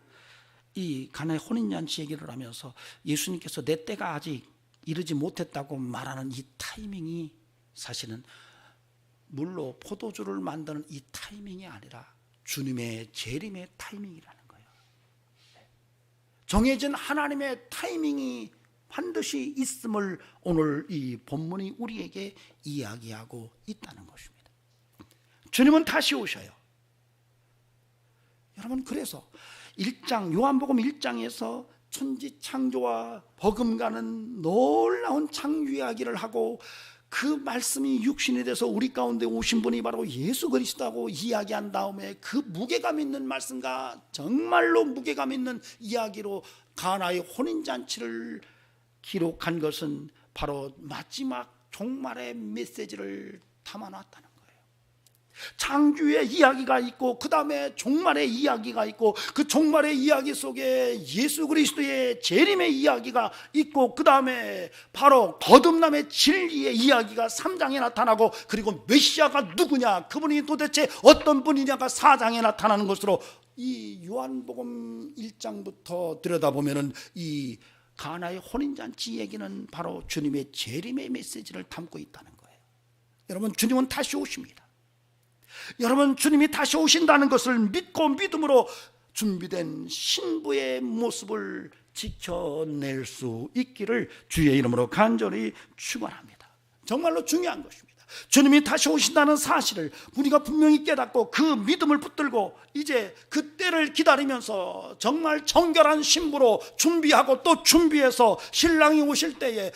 이 가나의 혼인잔치 얘기를 하면서 예수님께서 내 때가 아직 이르지 못했다고 말하는 이 타이밍이 사실은 물로 포도주를 만드는 이 타이밍이 아니라 주님의 재림의 타이밍이라는 거예요. 정해진 하나님의 타이밍이 반드시 있음을 오늘 이 본문이 우리에게 이야기하고 있다는 것입니다. 주님은 다시 오셔요. 여러분, 그래서 요한복음 1장에서 천지 창조와 버금가는 놀라운 창조 이야기를 하고 그 말씀이 육신이 돼서 우리 가운데 오신 분이 바로 예수 그리스도라고 이야기한 다음에 그 무게감 있는 말씀과 정말로 무게감 있는 이야기로 가나의 혼인잔치를 기록한 것은 바로 마지막 종말의 메시지를 담아놨다는 거예요. 창조의 이야기가 있고 그 다음에 종말의 이야기가 있고 그 종말의 이야기 속에 예수 그리스도의 재림의 이야기가 있고 그 다음에 바로 거듭남의 진리의 이야기가 3장에 나타나고 그리고 메시아가 누구냐, 그분이 도대체 어떤 분이냐가 4장에 나타나는 것으로 이 요한복음 1장부터 들여다보면은 이 가나의 혼인잔치 얘기는 바로 주님의 재림의 메시지를 담고 있다는 거예요. 여러분, 주님은 다시 오십니다. 여러분, 주님이 다시 오신다는 것을 믿고 믿음으로 준비된 신부의 모습을 지켜낼 수 있기를 주의 이름으로 간절히 축원합니다. 정말로 중요한 것입니다. 주님이 다시 오신다는 사실을 우리가 분명히 깨닫고 그 믿음을 붙들고 이제 그 때를 기다리면서 정말 정결한 신부로 준비하고 또 준비해서 신랑이 오실 때에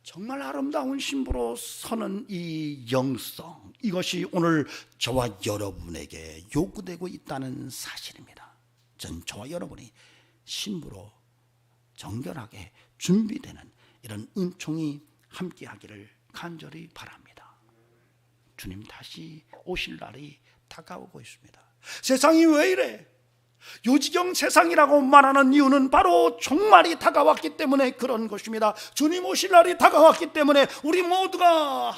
정말 아름다운 신부로 서는 이 영성, 이것이 오늘 저와 여러분에게 요구되고 있다는 사실입니다. 저와 여러분이 신부로 정결하게 준비되는 이런 은총이 함께하기를 간절히 바랍니다. 주님 다시 오실 날이 다가오고 있습니다. 세상이 왜 이래? 요지경 세상이라고 말하는 이유는 바로 종말이 다가왔기 때문에 그런 것입니다. 주님 오실 날이 다가왔기 때문에 우리 모두가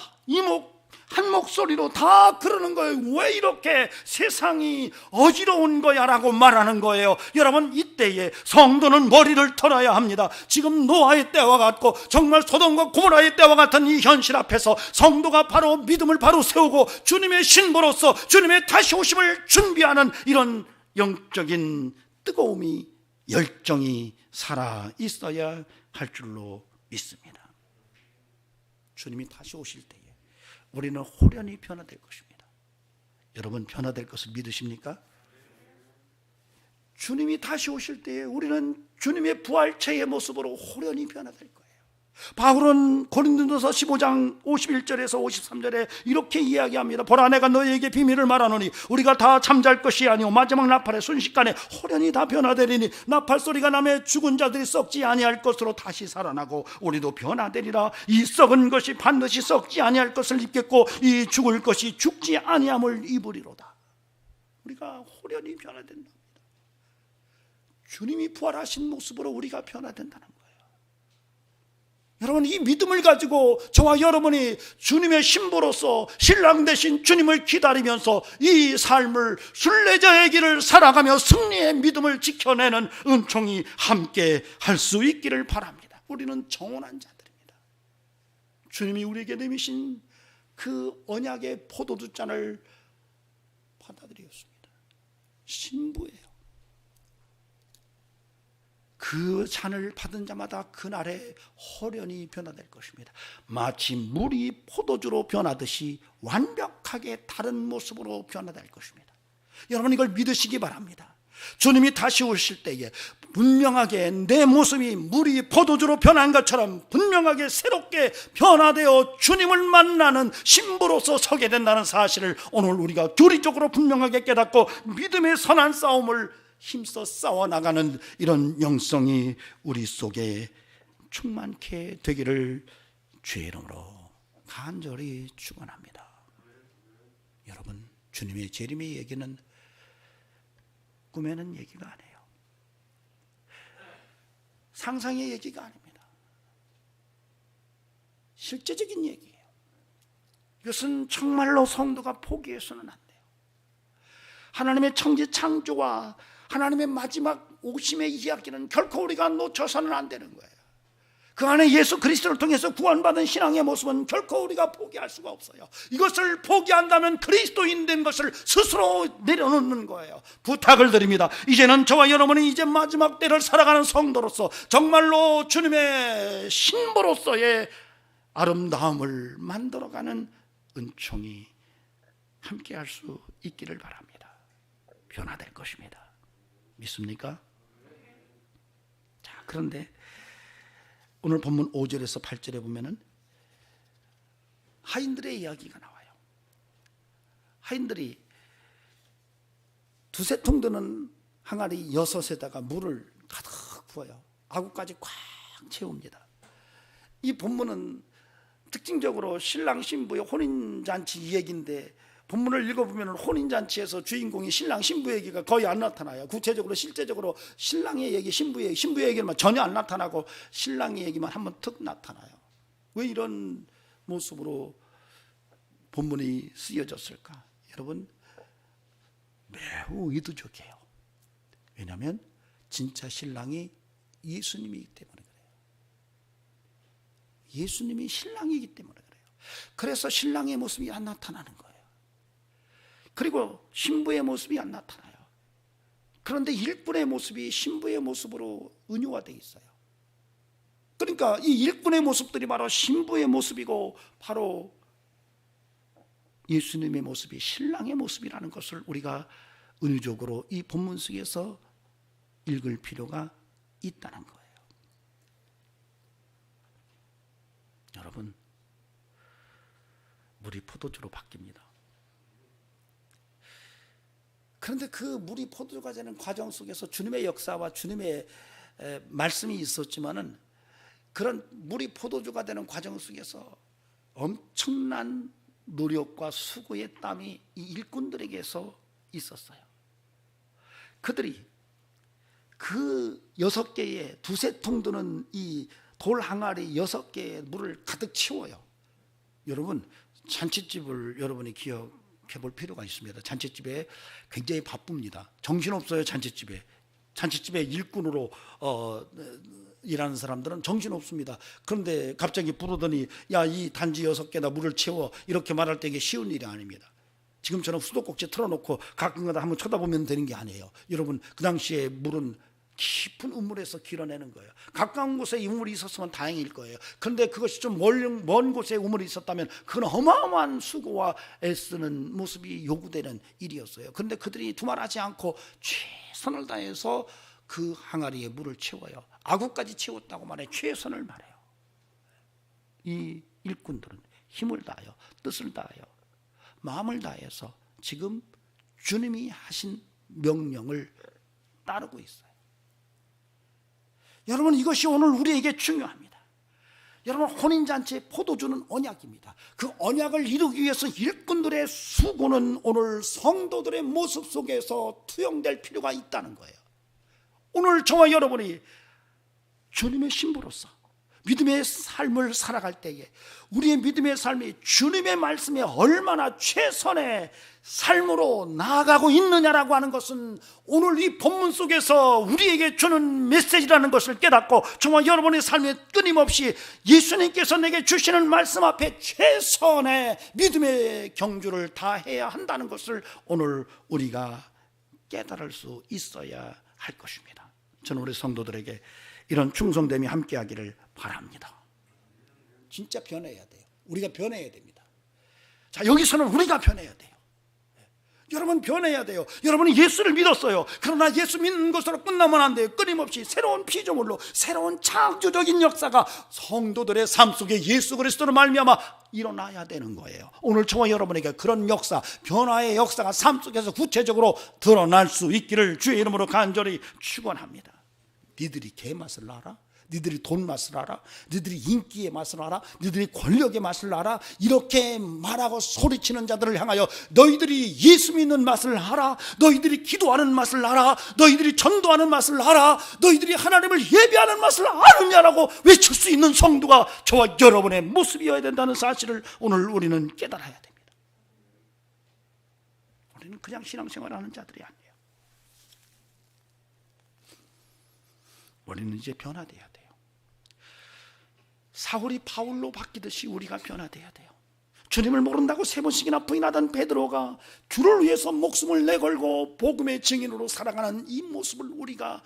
한 목소리로 다 그러는 거예요. 왜 이렇게 세상이 어지러운 거야 라고 말하는 거예요. 여러분, 이때에 성도는 머리를 털어야 합니다. 지금 노아의 때와 같고 정말 소돔과 고모라의 때와 같은 이 현실 앞에서 성도가 바로 믿음을 바로 세우고 주님의 신부로서 주님의 다시 오심을 준비하는 이런 영적인 뜨거움이, 열정이 살아 있어야 할 줄로 믿습니다. 주님이 다시 오실 때에 우리는 호련히 변화될 것입니다. 여러분, 변화될 것을 믿으십니까? 주님이 다시 오실 때에 우리는 주님의 부활체의 모습으로 호련히 변화될 거예요. 바울은 고린도전서 15장 51절에서 53절에 이렇게 이야기합니다. 보라, 내가 너희에게 비밀을 말하노니 우리가 다 잠잘 것이 아니오 마지막 나팔의 순식간에 호련히 다 변화되리니 나팔 소리가 나매 죽은 자들이 썩지 아니할 것으로 다시 살아나고 우리도 변화되리라. 이 썩은 것이 반드시 썩지 아니할 것을 입겠고 이 죽을 것이 죽지 아니함을 입으리로다. 우리가 호련히 변화된답니다. 주님이 부활하신 모습으로 우리가 변화된다는 거예요. 여러분, 이 믿음을 가지고 저와 여러분이 주님의 신부로서 신랑 되신 주님을 기다리면서 이 삶을 순례자의 길을 살아가며 승리의 믿음을 지켜내는 은총이 함께 할 수 있기를 바랍니다. 우리는 정혼한 자들입니다. 주님이 우리에게 내미신 그 언약의 포도주 잔을 받아들였습니다. 신부예요. 그 잔을 받은 자마다 그날에 호련히 변화될 것입니다. 마치 물이 포도주로 변하듯이 완벽하게 다른 모습으로 변화될 것입니다. 여러분, 이걸 믿으시기 바랍니다. 주님이 다시 오실 때에 분명하게 내 모습이 물이 포도주로 변한 것처럼 분명하게 새롭게 변화되어 주님을 만나는 신부로서 서게 된다는 사실을 오늘 우리가 교리적으로 분명하게 깨닫고 믿음의 선한 싸움을 힘써 싸워나가는 이런 영성이 우리 속에 충만케 되기를 주의 이름으로 간절히 축원합니다. 여러분, 주님의 재림의 얘기는 꿈에는 얘기가 아니에요. 상상의 얘기가 아닙니다. 실제적인 얘기예요. 이것은 정말로 성도가 포기해서는 안 돼요. 하나님의 천지 창조와 하나님의 마지막 오심의 이야기는 결코 우리가 놓쳐서는 안 되는 거예요. 그 안에 예수 그리스도를 통해서 구원받은 신앙의 모습은 결코 우리가 포기할 수가 없어요. 이것을 포기한다면 그리스도인 된 것을 스스로 내려놓는 거예요. 부탁을 드립니다. 이제는 저와 여러분이 이제 마지막 때를 살아가는 성도로서 정말로 주님의 신부로서의 아름다움을 만들어가는 은총이 함께할 수 있기를 바랍니다. 변화될 것입니다. 믿습니까? 자, 그런데 오늘 본문 5절에서 8절에 보면은 하인들의 이야기가 나와요. 하인들이 두세 통 드는 항아리 6에다가 물을 가득 부어요. 아구까지 꽉 채웁니다. 이 본문은 특징적으로 신랑 신부의 혼인잔치 이야기인데, 본문을 읽어보면 혼인잔치에서 주인공이 신랑 신부 얘기가 거의 안 나타나요. 구체적으로 실제적으로 신랑의 얘기, 신부의 얘기는 전혀 안 나타나고 신랑의 얘기만 한번 툭 나타나요. 왜 이런 모습으로 본문이 쓰여졌을까? 여러분, 매우 의도적이에요. 왜냐하면 진짜 신랑이 예수님이기 때문에 그래요. 예수님이 신랑이기 때문에 그래요. 그래서 신랑의 모습이 안 나타나는 거예요. 그리고 신부의 모습이 안 나타나요. 그런데 일꾼의 모습이 신부의 모습으로 은유화되어 있어요. 그러니까 이 일꾼의 모습들이 바로 신부의 모습이고, 바로 예수님의 모습이 신랑의 모습이라는 것을 우리가 은유적으로 이 본문 속에서 읽을 필요가 있다는 거예요. 여러분, 물이 포도주로 바뀝니다. 그런데 그 물이 포도주가 되는 과정 속에서 주님의 역사와 주님의 말씀이 있었지만은, 그런 물이 포도주가 되는 과정 속에서 엄청난 노력과 수고의 땀이 이 일꾼들에게서 있었어요. 그들이 그 6개의 두세 통 드는 이 돌 항아리 6개의 물을 가득 채워요. 여러분, 잔치집을 여러분이 기억해 볼 필요가 있습니다. 잔치집에 굉장히 바쁩니다. 정신없어요. 잔치집에 일꾼으로 일하는 사람들은 정신없습니다. 그런데 갑자기 부르더니 야, 이 단지 6개나 물을 채워, 이렇게 말할 때 이게 쉬운 일이 아닙니다. 지금처럼 수도꼭지 틀어놓고 가끔가다 한번 쳐다보면 되는 게 아니에요. 여러분, 그 당시에 물은 깊은 우물에서 길어내는 거예요. 가까운 곳에 이 우물이 있었으면 다행일 거예요. 그런데 그것이 좀 먼 곳에 우물이 있었다면 그건 어마어마한 수고와 애쓰는 모습이 요구되는 일이었어요. 그런데 그들이 두말하지 않고 최선을 다해서 그 항아리에 물을 채워요. 아구까지 채웠다고 말해 최선을 말해요. 이 일꾼들은 힘을 다하여, 뜻을 다하여, 마음을 다해서 지금 주님이 하신 명령을 따르고 있어요. 여러분, 이것이 오늘 우리에게 중요합니다. 여러분, 혼인잔치의 포도주는 언약입니다. 그 언약을 이루기 위해서 일꾼들의 수고는 오늘 성도들의 모습 속에서 투영될 필요가 있다는 거예요. 오늘 저와 여러분이 주님의 신부로서 믿음의 삶을 살아갈 때에 우리의 믿음의 삶이 주님의 말씀에 얼마나 최선의 삶으로 나아가고 있느냐라고 하는 것은 오늘 이 본문 속에서 우리에게 주는 메시지라는 것을 깨닫고, 저와 여러분의 삶에 끊임없이 예수님께서 내게 주시는 말씀 앞에 최선의 믿음의 경주를 다해야 한다는 것을 오늘 우리가 깨달을 수 있어야 할 것입니다. 저는 우리 성도들에게 이런 충성됨이 함께하기를 바랍니다. 진짜 변해야 돼요. 우리가 변해야 됩니다. 자, 여기서는 우리가 변해야 돼요. 여러분, 변해야 돼요. 여러분이 예수를 믿었어요. 그러나 예수 믿는 것으로 끝나면 안 돼요. 끊임없이 새로운 피조물로, 새로운 창조적인 역사가 성도들의 삶 속에 예수 그리스도로 말미암아 일어나야 되는 거예요. 오늘 저와 여러분에게 그런 역사, 변화의 역사가 삶 속에서 구체적으로 드러날 수 있기를 주의 이름으로 간절히 축원합니다. 니들이 개 맛을 알아? 니들이 돈 맛을 알아? 니들이 인기의 맛을 알아? 니들이 권력의 맛을 알아? 이렇게 말하고 소리치는 자들을 향하여 너희들이 예수 믿는 맛을 알아? 너희들이 기도하는 맛을 알아? 너희들이 전도하는 맛을 알아? 너희들이 하나님을 예배하는 맛을 아느냐라고 외칠 수 있는 성도가 저와 여러분의 모습이어야 된다는 사실을 오늘 우리는 깨달아야 됩니다. 우리는 그냥 신앙생활하는 자들이 아니에요. 우리는 이제 변화돼야 돼요. 사울이 바울로 바뀌듯이 우리가 변화돼야 돼요. 주님을 모른다고 3번씩이나 부인하던 베드로가 주를 위해서 목숨을 내걸고 복음의 증인으로 살아가는 이 모습을 우리가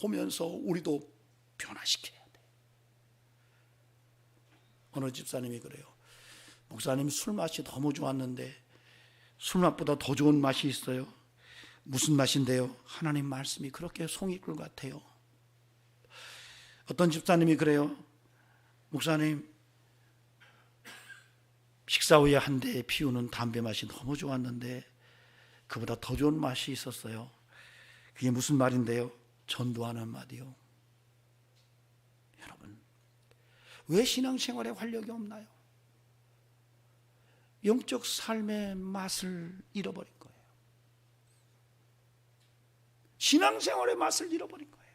보면서 우리도 변화시켜야 돼요. 어느 집사님이 그래요. 목사님, 술 맛이 너무 좋았는데 술 맛보다 더 좋은 맛이 있어요. 무슨 맛인데요? 하나님 말씀이 그렇게 송이꿀 같아요. 어떤 집사님이 그래요. 목사님, 식사 후에 한 대 피우는 담배 맛이 너무 좋았는데 그보다 더 좋은 맛이 있었어요. 그게 무슨 말인데요? 전도하는 말이요. 여러분, 왜 신앙생활에 활력이 없나요? 영적 삶의 맛을 잃어버린 거예요. 신앙생활의 맛을 잃어버린 거예요.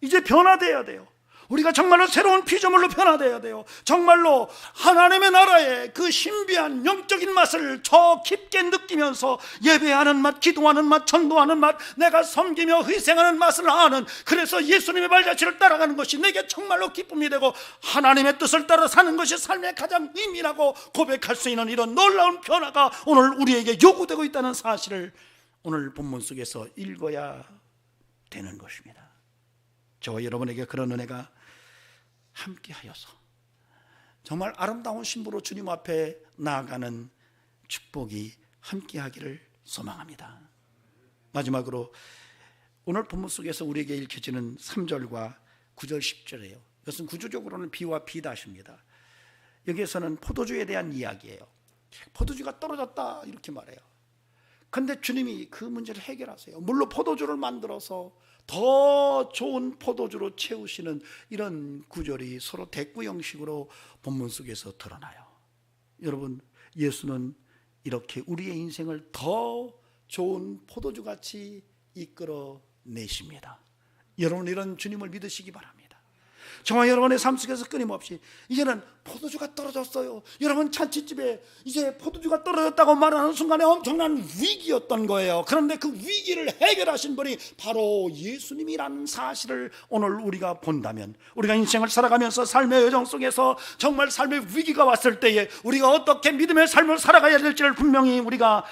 이제 변화되어야 돼요. 우리가 정말로 새로운 피조물로 변화되어야 돼요. 정말로 하나님의 나라의 그 신비한 영적인 맛을 더 깊게 느끼면서 예배하는 맛, 기도하는 맛, 전도하는 맛, 내가 섬기며 희생하는 맛을 아는, 그래서 예수님의 발자취를 따라가는 것이 내게 정말로 기쁨이 되고 하나님의 뜻을 따라 사는 것이 삶의 가장 의미라고 고백할 수 있는 이런 놀라운 변화가 오늘 우리에게 요구되고 있다는 사실을 오늘 본문 속에서 읽어야 되는 것입니다. 저와 여러분에게 그런 은혜가 함께하여서 정말 아름다운 신부로 주님 앞에 나아가는 축복이 함께하기를 소망합니다. 마지막으로 오늘 본문 속에서 우리에게 읽혀지는 3절과 9절 10절이에요. 이것은 구조적으로는 비와 비다십니다. 여기에서는 포도주에 대한 이야기예요. 포도주가 떨어졌다 이렇게 말해요. 그런데 주님이 그 문제를 해결하세요. 물로 포도주를 만들어서 더 좋은 포도주로 채우시는 이런 구절이 서로 대꾸 형식으로 본문 속에서 드러나요. 여러분, 예수는 이렇게 우리의 인생을 더 좋은 포도주같이 이끌어내십니다. 여러분, 이런 주님을 믿으시기 바랍니다. 저와 여러분의 삶 속에서 끊임없이 이제는 포도주가 떨어졌어요. 여러분, 잔치집에 이제 포도주가 떨어졌다고 말하는 순간에 엄청난 위기였던 거예요. 그런데 그 위기를 해결하신 분이 바로 예수님이라는 사실을 오늘 우리가 본다면, 우리가 인생을 살아가면서 삶의 여정 속에서 정말 삶의 위기가 왔을 때에 우리가 어떻게 믿음의 삶을 살아가야 될지를 분명히 우리가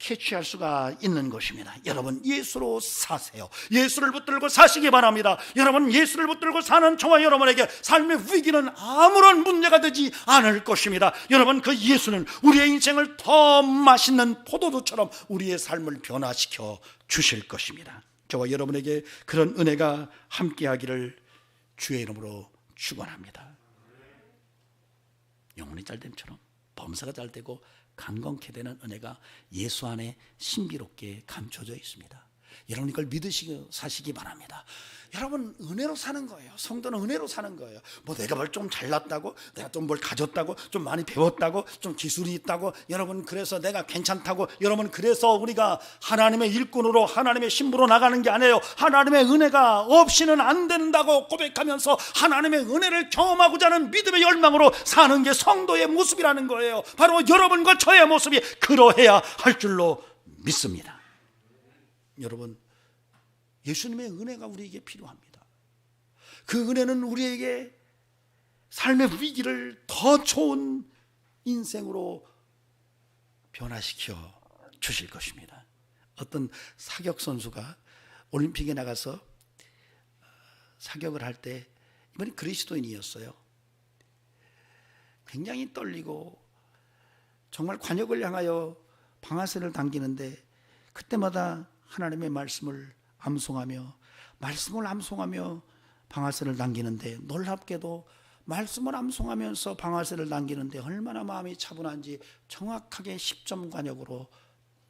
캐치할 수가 있는 것입니다. 여러분, 예수로 사세요. 예수를 붙들고 사시기 바랍니다. 여러분, 예수를 붙들고 사는 저와 여러분에게 삶의 위기는 아무런 문제가 되지 않을 것입니다. 여러분, 그 예수는 우리의 인생을 더 맛있는 포도주처럼 우리의 삶을 변화시켜 주실 것입니다. 저와 여러분에게 그런 은혜가 함께하기를 주의 이름으로 축원합니다. 영혼이 잘됨처럼 범사가 잘되고 강건케 되는 은혜가 예수 안에 신비롭게 감춰져 있습니다. 여러분, 이걸 믿으시고 사시기 바랍니다. 여러분, 은혜로 사는 거예요. 성도는 은혜로 사는 거예요. 뭐 내가 뭘 좀 잘났다고, 내가 좀 뭘 가졌다고, 좀 많이 배웠다고, 좀 기술이 있다고, 여러분 그래서 내가 괜찮다고, 여러분 그래서 우리가 하나님의 일꾼으로 하나님의 신부로 나가는 게 아니에요. 하나님의 은혜가 없이는 안 된다고 고백하면서 하나님의 은혜를 경험하고자 하는 믿음의 열망으로 사는 게 성도의 모습이라는 거예요. 바로 여러분과 저의 모습이 그러해야 할 줄로 믿습니다. 여러분, 예수님의 은혜가 우리에게 필요합니다. 그 은혜는 우리에게 삶의 위기를 더 좋은 인생으로 변화시켜 주실 것입니다. 어떤 사격 선수가 올림픽에 나가서 사격을 할 때, 이번에 그리스도인이었어요. 굉장히 떨리고 정말 관역을 향하여 방아쇠를 당기는데 그때마다 하나님의 말씀을 암송하며 방아쇠를 당기는데, 놀랍게도 말씀을 암송하면서 방아쇠를 당기는데 얼마나 마음이 차분한지 정확하게 10점 관역으로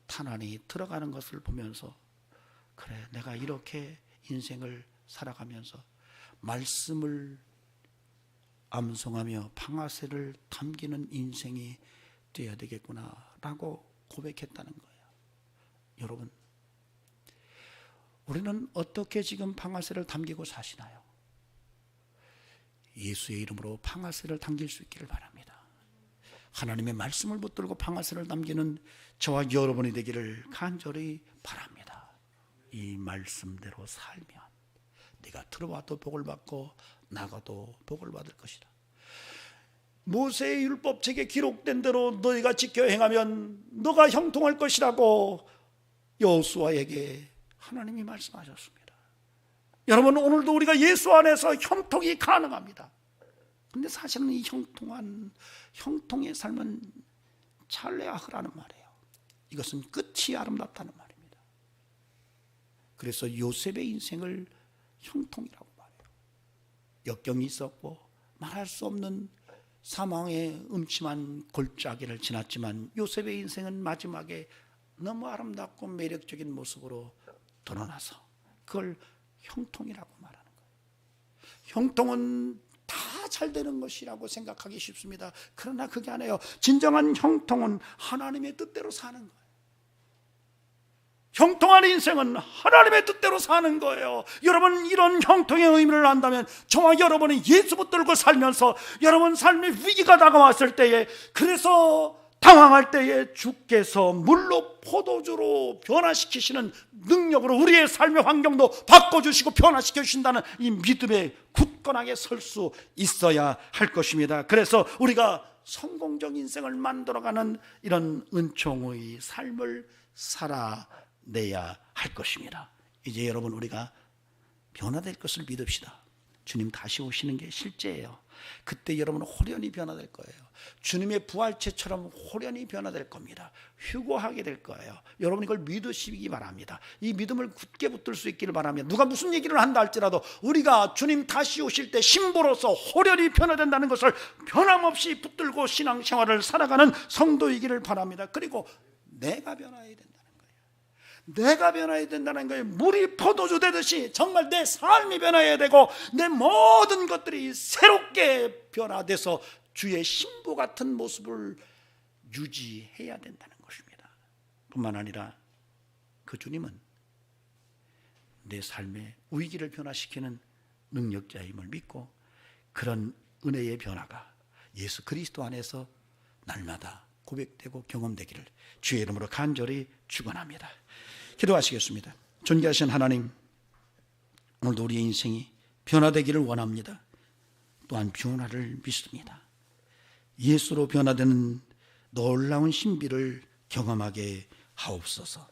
탄환이 들어가는 것을 보면서, 그래, 내가 이렇게 인생을 살아가면서 말씀을 암송하며 방아쇠를 당기는 인생이 되어야 되겠구나 라고 고백했다는 거예요. 여러분, 우리는 어떻게 지금 방아쇠를 당기고 사시나요? 예수의 이름으로 방아쇠를 당길 수 있기를 바랍니다. 하나님의 말씀을 붙들고 방아쇠를 당기는 저와 여러분이 되기를 간절히 바랍니다. 이 말씀대로 살면 네가 들어와도 복을 받고 나가도 복을 받을 것이다. 모세의 율법책에 기록된 대로 너희가 지켜 행하면 너가 형통할 것이라고 여호수아에게 하나님이 말씀하셨습니다. 여러분, 오늘도 우리가 예수 안에서 형통이 가능합니다. 근데 사실은 이 형통의 삶은 찰레아흐라는 말이에요. 이것은 끝이 아름답다는 말입니다. 그래서 요셉의 인생을 형통이라고 말해요. 역경이 있었고 말할 수 없는 사망의 음침한 골짜기를 지났지만 요셉의 인생은 마지막에 너무 아름답고 매력적인 모습으로 드러나서 그걸 형통이라고 말하는 거예요. 형통은 다 잘 되는 것이라고 생각하기 쉽습니다. 그러나 그게 아니에요. 진정한 형통은 하나님의 뜻대로 사는 거예요. 형통한 인생은 하나님의 뜻대로 사는 거예요. 여러분, 이런 형통의 의미를 안다면 저와 여러분이 예수 붙들고 살면서 여러분 삶의 위기가 다가왔을 때에, 그래서 당황할 때에 주께서 물로 포도주로 변화시키시는 능력으로 우리의 삶의 환경도 바꿔주시고 변화시켜 주신다는 이 믿음에 굳건하게 설 수 있어야 할 것입니다. 그래서 우리가 성공적 인생을 만들어가는 이런 은총의 삶을 살아내야 할 것입니다. 이제 여러분, 우리가 변화될 것을 믿읍시다. 주님 다시 오시는 게 실제예요. 그때 여러분은 호련히 변화될 거예요. 주님의 부활체처럼 호련히 변화될 겁니다. 휴고하게 될 거예요. 여러분, 이걸 믿으시기 바랍니다. 이 믿음을 굳게 붙들 수 있기를 바랍니다. 누가 무슨 얘기를 한다 할지라도 우리가 주님 다시 오실 때 신부로서 호련히 변화된다는 것을 변함없이 붙들고 신앙생활을 살아가는 성도이기를 바랍니다. 그리고 내가 변화해야 된다. 내가 변화해야 된다는 거예요. 물이 포도주 되듯이 정말 내 삶이 변화해야 되고 내 모든 것들이 새롭게 변화돼서 주의 신부 같은 모습을 유지해야 된다는 것입니다. 뿐만 아니라 그 주님은 내 삶의 위기를 변화시키는 능력자임을 믿고 그런 은혜의 변화가 예수 그리스도 안에서 날마다 고백되고 경험되기를 주의 이름으로 간절히 축원합니다. 기도하시겠습니다. 존귀하신 하나님, 오늘도 우리의 인생이 변화되기를 원합니다. 또한 변화를 믿습니다. 예수로 변화되는 놀라운 신비를 경험하게 하옵소서.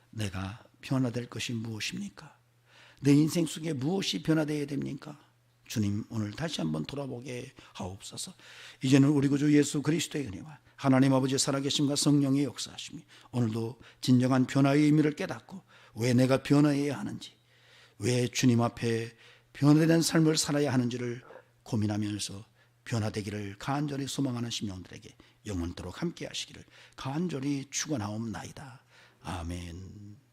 내가 변화될 것이 무엇입니까? 내 인생 속에 무엇이 변화되어야 됩니까? 주님, 오늘 다시 한번 돌아보게 하옵소서. 이제는 우리 구주 예수 그리스도의 은혜와 하나님 아버지의 살아계심과 성령의 역사하심이 오늘도 진정한 변화의 의미를 깨닫고 왜 내가 변화해야 하는지, 왜 주님 앞에 변화된 삶을 살아야 하는지를 고민하면서 변화되기를 간절히 소망하는 심령들에게 영원토록 함께 하시기를 간절히 축원하옵나이다. 아멘.